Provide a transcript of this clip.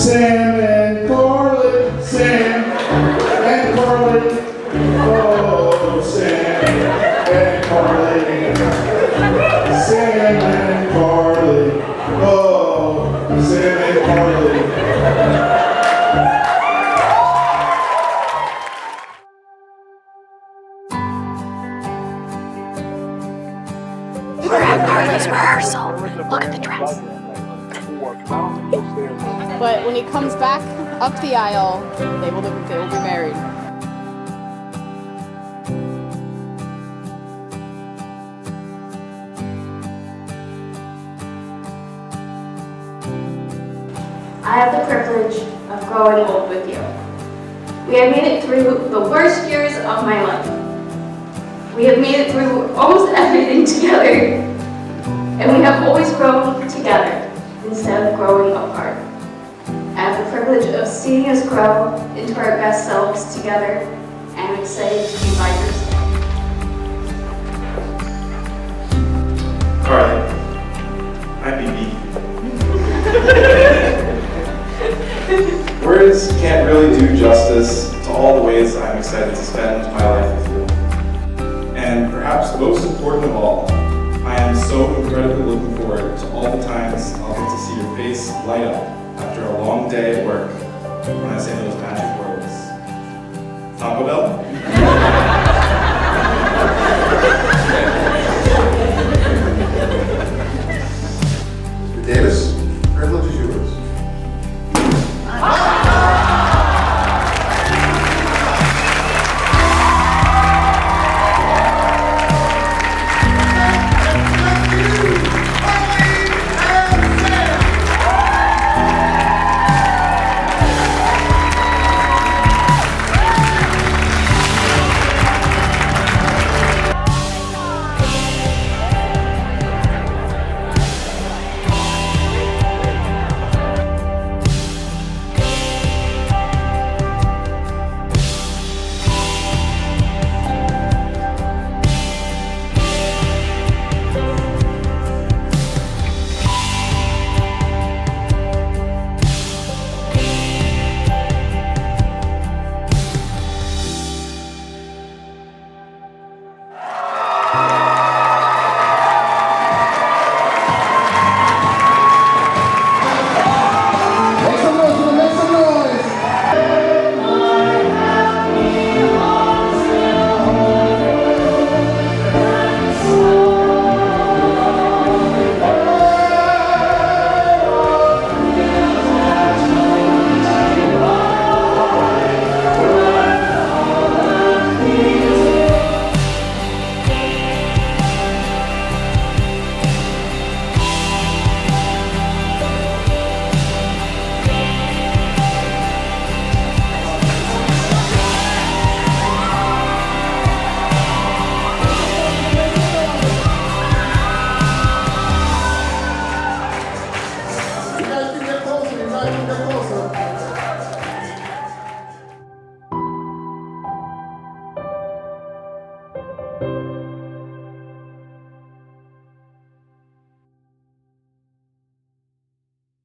Sam and Carly, Sam and Carly, oh, Sam and Carly, Sam and Carly, oh, Sam and Carly. We're at Carly's rehearsal. Look at the dress. But when he comes back up the aisle, they will be married. I have the privilege of growing old with you. We have made it through the worst years of my life. We have made it through almost everything together. And we have always grown together instead of growing apart. I have the privilege of seeing us grow into our best selves together, and I'm excited to be by your side. Carly, I'm BB. Words can't really do justice to all the ways I'm excited to spend my life with you. And perhaps most important of all, I am so incredibly looking forward to all the times I'll get to see your face light up after a long day at work when I say those magic words. Taco Bell?